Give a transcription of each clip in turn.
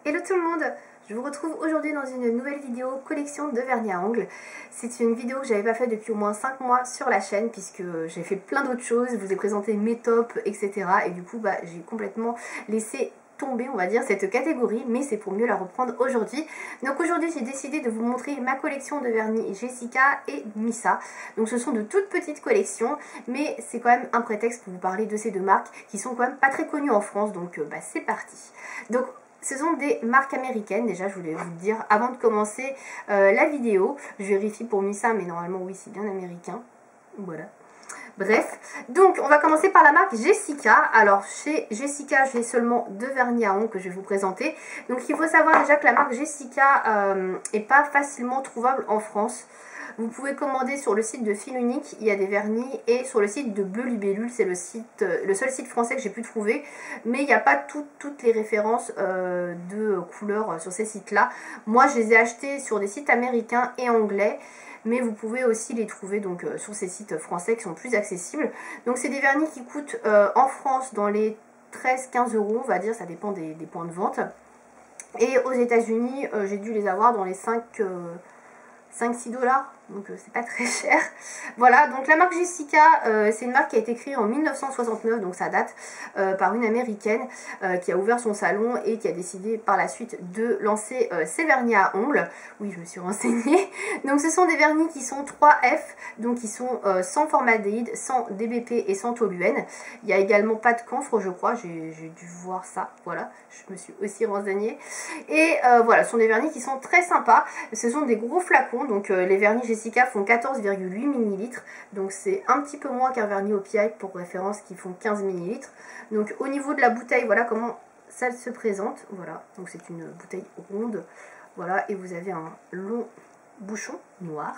Hello tout le monde, je vous retrouve aujourd'hui dans une nouvelle vidéo collection de vernis à ongles. C'est une vidéo que j'avais pas faite depuis au moins 5 mois sur la chaîne puisque j'ai fait plein d'autres choses, je vous ai présenté mes tops, etc. Et du coup j'ai complètement laissé tomber, on va dire, cette catégorie, mais c'est pour mieux la reprendre aujourd'hui. Donc aujourd'hui j'ai décidé de vous montrer ma collection de vernis Jessica et Missa. Donc ce sont de toutes petites collections, mais c'est quand même un prétexte pour vous parler de ces deux marques qui sont quand même pas très connues en France, donc c'est parti. Donc ce sont des marques américaines, déjà je voulais vous le dire avant de commencer la vidéo. Je vérifie pour Missa, mais normalement oui c'est bien américain. Voilà. Bref, donc on va commencer par la marque Jessica. Alors chez Jessica j'ai seulement deux vernis à ongles que je vais vous présenter. Donc il faut savoir déjà que la marque Jessica est pas facilement trouvable en France. Vous pouvez commander sur le site de Fil Unique, il y a des vernis, et sur le site de Bleu Libellule, c'est le seul site français que j'ai pu trouver, mais il n'y a pas toutes les références de couleurs sur ces sites-là. Moi, je les ai achetés sur des sites américains et anglais, mais vous pouvez aussi les trouver donc sur ces sites français qui sont plus accessibles. Donc c'est des vernis qui coûtent en France dans les 13-15 euros, on va dire, ça dépend des points de vente. Et aux États-Unis, j'ai dû les avoir dans les 5-6 $, donc c'est pas très cher. Voilà, donc la marque Jessica, c'est une marque qui a été créée en 1969, donc ça date, par une américaine qui a ouvert son salon et qui a décidé par la suite de lancer ses vernis à ongles. Oui, je me suis renseignée. Donc ce sont des vernis qui sont 3F, donc qui sont sans formaldéhyde, sans DBP et sans toluène. Il n'y a également pas de camphre, je crois, j'ai dû voir ça, voilà, je me suis aussi renseignée. Et voilà, ce sont des vernis qui sont très sympas, ce sont des gros flacons, donc les vernis Jessica font 14,8 ml, donc c'est un petit peu moins qu'un vernis OPI pour référence qui font 15 ml. Donc au niveau de la bouteille, voilà comment ça se présente, voilà, donc c'est une bouteille ronde, voilà, et vous avez un long bouchon noir.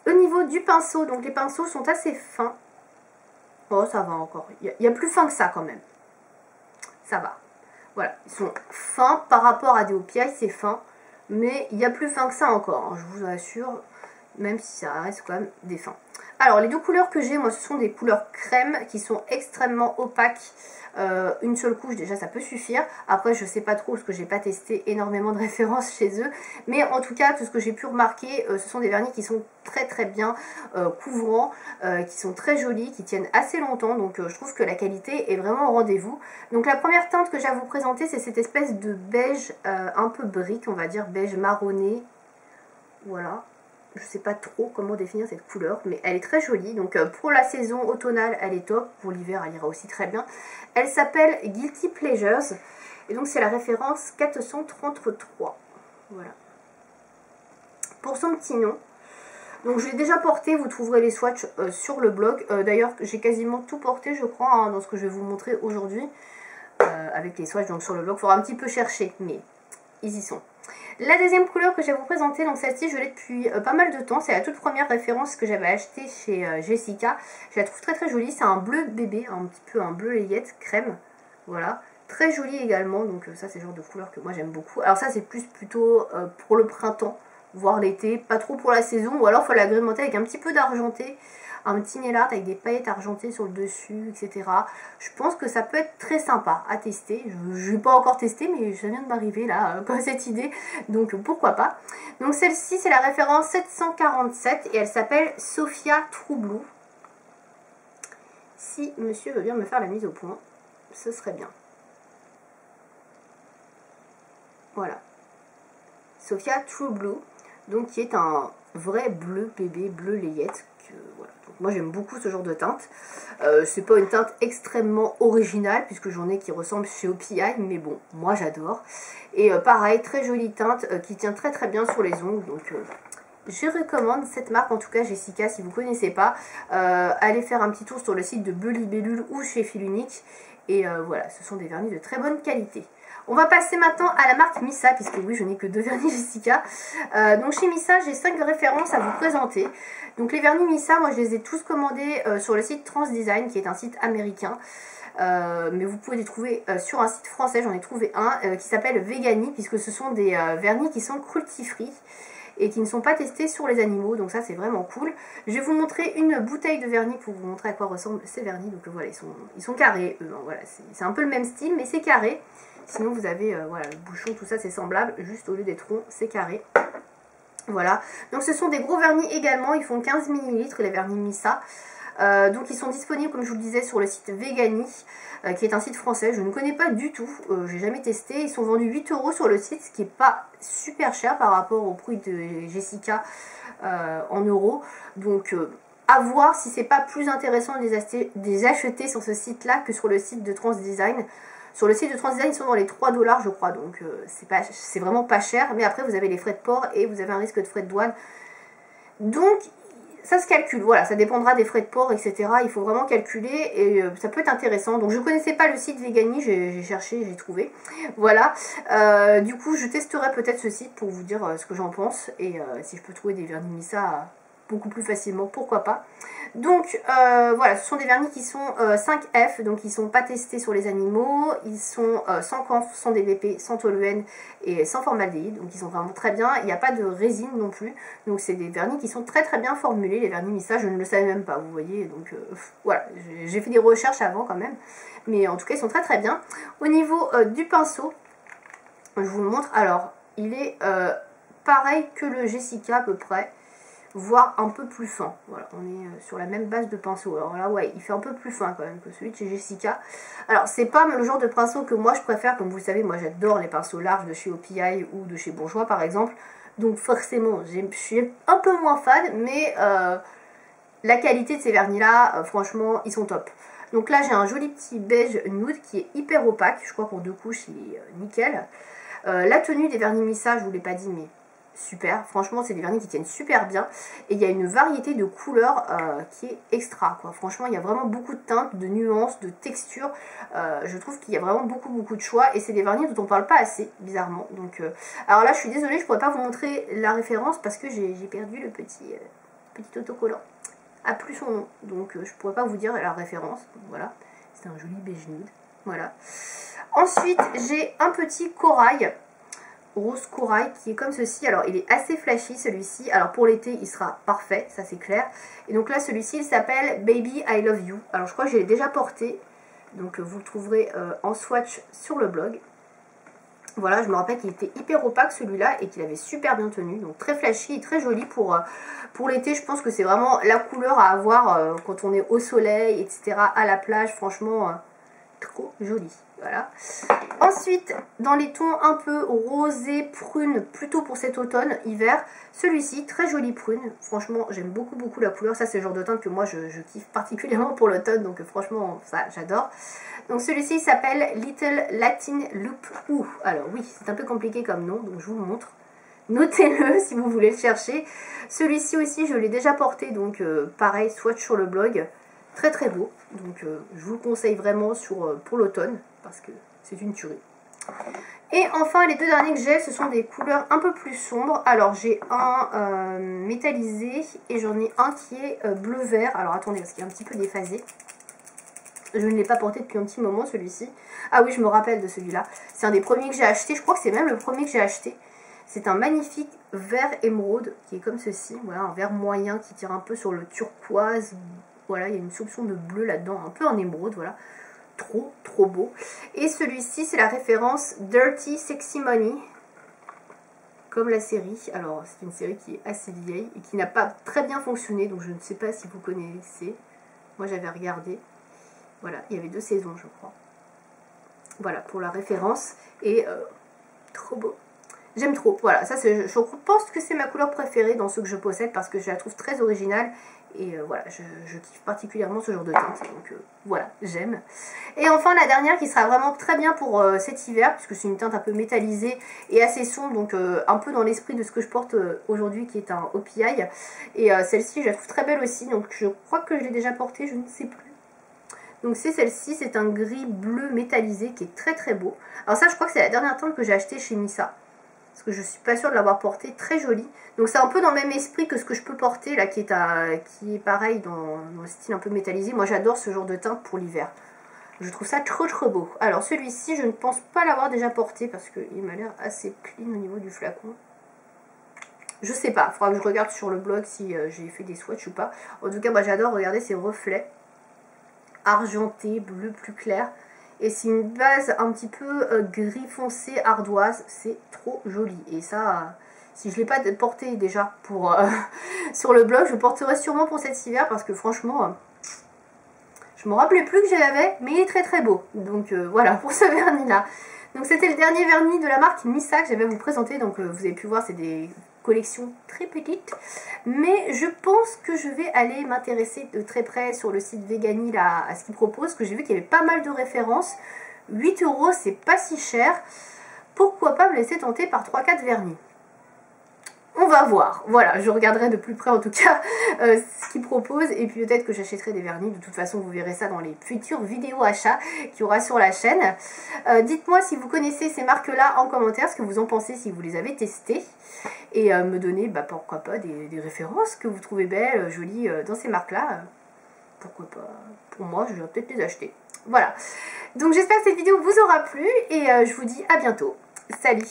Au niveau du pinceau, donc les pinceaux sont assez fins, oh ça va encore, il y a plus fin que ça quand même, ça va, voilà, ils sont fins par rapport à des OPI, c'est fin, mais il y a plus fin que ça encore, hein, je vous assure, même si ça reste quand même des fins. Alors les deux couleurs que j'ai, moi ce sont des couleurs crème qui sont extrêmement opaques. Une seule couche déjà ça peut suffire. Après je sais pas trop parce que j'ai pas testé énormément de références chez eux, mais en tout cas tout ce que j'ai pu remarquer, ce sont des vernis qui sont très bien couvrants, qui sont très jolis, qui tiennent assez longtemps, donc je trouve que la qualité est vraiment au rendez-vous. Donc la première teinte que j'ai à vous présenter, c'est cette espèce de beige un peu brique, on va dire beige marronné, voilà. Je sais pas trop comment définir cette couleur, mais elle est très jolie. Donc pour la saison automnale, elle est top. Pour l'hiver, elle ira aussi très bien. Elle s'appelle Guilty Pleasures. Et donc c'est la référence 433. Voilà. Pour son petit nom. Donc je l'ai déjà porté, vous trouverez les swatchs sur le blog. D'ailleurs, j'ai quasiment tout porté, je crois, hein, dans ce que je vais vous montrer aujourd'hui. Avec les swatchs donc sur le blog. Il faudra un petit peu chercher, mais ils y sont. La deuxième couleur que je vais vous présenter, donc celle-ci je l'ai depuis pas mal de temps, c'est la toute première référence que j'avais achetée chez Jessica. Je la trouve très jolie, c'est un bleu bébé, un petit peu un bleu layette crème, voilà. Très jolie également, donc ça c'est le genre de couleur que moi j'aime beaucoup. Alors ça c'est plus plutôt pour le printemps, voire l'été, pas trop pour la saison, ou alors il faut l'agrémenter avec un petit peu d'argenté. Un petit nail art avec des paillettes argentées sur le dessus, etc. Je pense que ça peut être très sympa à tester. Je n'ai pas encore testé, mais ça vient de m'arriver là, comme cette idée. Donc pourquoi pas. Donc celle-ci, c'est la référence 747 et elle s'appelle Sophia True Blue. Si monsieur veut bien me faire la mise au point, ce serait bien. Voilà. Sophia True Blue, donc qui est un vrai bleu bébé, bleu layette. Voilà. Donc moi j'aime beaucoup ce genre de teinte. C'est pas une teinte extrêmement originale puisque j'en ai qui ressemblent chez OPI, mais bon, moi j'adore. Et pareil, très jolie teinte qui tient très bien sur les ongles. Donc je recommande cette marque, en tout cas Jessica, si vous ne connaissez pas. Allez faire un petit tour sur le site de Bleu Libellule ou chez Fil Unique. Et voilà, ce sont des vernis de très bonne qualité. On va passer maintenant à la marque Missa, puisque oui, je n'ai que deux vernis Jessica. Donc chez Missa, j'ai 5 références à vous présenter. Donc les vernis Missa, moi je les ai tous commandés sur le site Transdesign, qui est un site américain. Mais vous pouvez les trouver sur un site français, j'en ai trouvé un qui s'appelle Vegani, puisque ce sont des vernis qui sont cruelty-free et qui ne sont pas testés sur les animaux, donc ça c'est vraiment cool. Je vais vous montrer une bouteille de vernis pour vous montrer à quoi ressemblent ces vernis. Donc voilà, ils sont carrés, voilà, c'est un peu le même style mais c'est carré. Sinon vous avez voilà, le bouchon, tout ça c'est semblable, juste au lieu d'être rond, c'est carré. Voilà, donc ce sont des gros vernis également, ils font 15 ml les vernis Missa. Donc ils sont disponibles comme je vous le disais sur le site Vegani, qui est un site français, je ne connais pas du tout, j'ai jamais testé. Ils sont vendus 8 € sur le site, ce qui n'est pas super cher par rapport au prix de Jessica en euros. Donc à voir si c'est pas plus intéressant de les acheter sur ce site là que sur le site de Transdesign. Sur le site de Transdesign, ils sont dans les 3 $ je crois, donc c'est vraiment pas cher. Mais après, vous avez les frais de port et vous avez un risque de frais de douane. Donc, ça se calcule, voilà, ça dépendra des frais de port, etc. Il faut vraiment calculer et ça peut être intéressant. Donc, je ne connaissais pas le site Vegani, j'ai cherché, j'ai trouvé. Voilà, du coup, je testerai peut-être ce site pour vous dire ce que j'en pense. Et si je peux trouver des vernis Missa beaucoup plus facilement, pourquoi pas. Donc voilà, ce sont des vernis qui sont 5F, donc ils sont pas testés sur les animaux, ils sont sans camphre, sans DBP, sans toluène et sans formaldéhyde, donc ils sont vraiment très bien. Il n'y a pas de résine non plus, donc c'est des vernis qui sont très bien formulés. Les vernis Missa, je ne le savais même pas, vous voyez, donc voilà, j'ai fait des recherches avant quand même, mais en tout cas ils sont très bien. Au niveau du pinceau, je vous le montre, alors il est pareil que le Jessica à peu près, voire un peu plus fin. Voilà, on est sur la même base de pinceau. Alors là, ouais, il fait un peu plus fin quand même que celui de chez Jessica. Alors, c'est pas le genre de pinceau que moi je préfère. Comme vous le savez, moi j'adore les pinceaux larges de chez OPI ou de chez Bourjois par exemple. Donc forcément, je suis un peu moins fan, mais la qualité de ces vernis-là, franchement, ils sont top. Donc là, j'ai un joli petit beige nude qui est hyper opaque. Je crois qu'en 2 couches, il est nickel. La tenue des vernis Missa, je vous l'ai pas dit, mais super, franchement c'est des vernis qui tiennent super bien et il y a une variété de couleurs qui est extra quoi. Franchement il y a vraiment beaucoup de teintes, de nuances, de textures, je trouve qu'il y a vraiment beaucoup de choix et c'est des vernis dont on parle pas assez bizarrement. Donc alors là je suis désolée, je pourrais pas vous montrer la référence parce que j'ai perdu le petit autocollant à plus son nom, donc je pourrais pas vous dire la référence. Donc, voilà, c'est un joli beige nude, voilà. Ensuite j'ai un petit corail rose corail qui est comme ceci. Alors il est assez flashy celui-ci, alors pour l'été il sera parfait, ça c'est clair. Et donc là celui-ci il s'appelle Baby I Love You. Alors je crois que je l'ai déjà porté, donc vous le trouverez en swatch sur le blog. Voilà, je me rappelle qu'il était hyper opaque celui-là et qu'il avait super bien tenu, donc très flashy et très joli pour l'été. Je pense que c'est vraiment la couleur à avoir quand on est au soleil, etc., à la plage, franchement trop joli. Voilà. Ensuite, dans les tons un peu rosé, prune, plutôt pour cet automne, hiver, celui-ci, très joli prune. Franchement, j'aime beaucoup la couleur. Ça, c'est le genre de teinte que moi, je kiffe particulièrement pour l'automne. Donc, franchement, ça, j'adore. Donc, celui-ci, il s'appelle Little Latin Loop. Ouh, alors oui, c'est un peu compliqué comme nom, donc je vous le montre. Notez-le si vous voulez le chercher. Celui-ci aussi, je l'ai déjà porté, donc pareil, swatch sur le blog. Très beau, donc je vous le conseille vraiment pour l'automne parce que c'est une tuerie. Et enfin les deux derniers que j'ai, ce sont des couleurs un peu plus sombres. Alors j'ai un métallisé et j'en ai un qui est bleu vert. Alors attendez parce qu'il est un petit peu déphasé. Je ne l'ai pas porté depuis un petit moment celui-ci. Ah oui, je me rappelle de celui-là. C'est un des premiers que j'ai acheté, je crois que c'est même le premier que j'ai acheté. C'est un magnifique vert émeraude qui est comme ceci. Voilà, un vert moyen qui tire un peu sur le turquoise. Voilà, il y a une soupçon de bleu là-dedans, un peu en émeraude, voilà. Trop beau. Et celui-ci, c'est la référence Dirty Sexy Money, comme la série. Alors, c'est une série qui est assez vieille et qui n'a pas très bien fonctionné, donc je ne sais pas si vous connaissez. Moi, j'avais regardé. Voilà, il y avait 2 saisons, je crois. Voilà, pour la référence. Et trop beau. J'aime trop. Voilà, ça, je pense que c'est ma couleur préférée dans ceux que je possède parce que je la trouve très originale. Et voilà, je kiffe particulièrement ce genre de teinte, donc voilà, j'aime. Et enfin la dernière qui sera vraiment très bien pour cet hiver, puisque c'est une teinte un peu métallisée et assez sombre, donc un peu dans l'esprit de ce que je porte aujourd'hui qui est un OPI. Et celle-ci je la trouve très belle aussi, donc je crois que je l'ai déjà portée, je ne sais plus. Donc c'est celle-ci, c'est un gris bleu métallisé qui est très beau. Alors ça je crois que c'est la dernière teinte que j'ai achetée chez Missa. Parce que je suis pas sûre de l'avoir porté, très joli. Donc c'est un peu dans le même esprit que ce que je peux porter là, qui est pareil dans le style un peu métallisé. Moi j'adore ce genre de teinte pour l'hiver. Je trouve ça trop beau. Alors celui-ci je ne pense pas l'avoir déjà porté parce qu'il m'a l'air assez clean au niveau du flacon. Je sais pas, il faudra que je regarde sur le blog si j'ai fait des swatchs ou pas. En tout cas moi j'adore regarder ces reflets argentés, bleu plus clair. Et c'est une base un petit peu gris foncé ardoise. C'est trop joli. Et ça, si je ne l'ai pas porté déjà pour sur le blog, je porterai sûrement pour cet hiver parce que franchement, je me rappelais plus que je l'avais, mais il est très très beau. Donc voilà pour ce vernis là. Donc c'était le dernier vernis de la marque Missa que j'avais à vous présenter. Donc vous avez pu voir, c'est des collections très petites. Mais je pense que je vais aller m'intéresser de très près sur le site Vegani là, à ce qu'ils proposent. Que j'ai vu qu'il y avait pas mal de références. 8 €, c'est pas si cher. Pourquoi pas me laisser tenter par 3-4 vernis. On va voir, voilà, je regarderai de plus près en tout cas ce qu'ils proposent et puis peut-être que j'achèterai des vernis. De toute façon vous verrez ça dans les futures vidéos achats qu'il y aura sur la chaîne. Dites-moi si vous connaissez ces marques là en commentaire, ce que vous en pensez, si vous les avez testées, et me donner pourquoi pas des références que vous trouvez belles, jolies dans ces marques là. Pourquoi pas, pour moi je vais peut-être les acheter. Voilà, donc j'espère que cette vidéo vous aura plu et je vous dis à bientôt. Salut!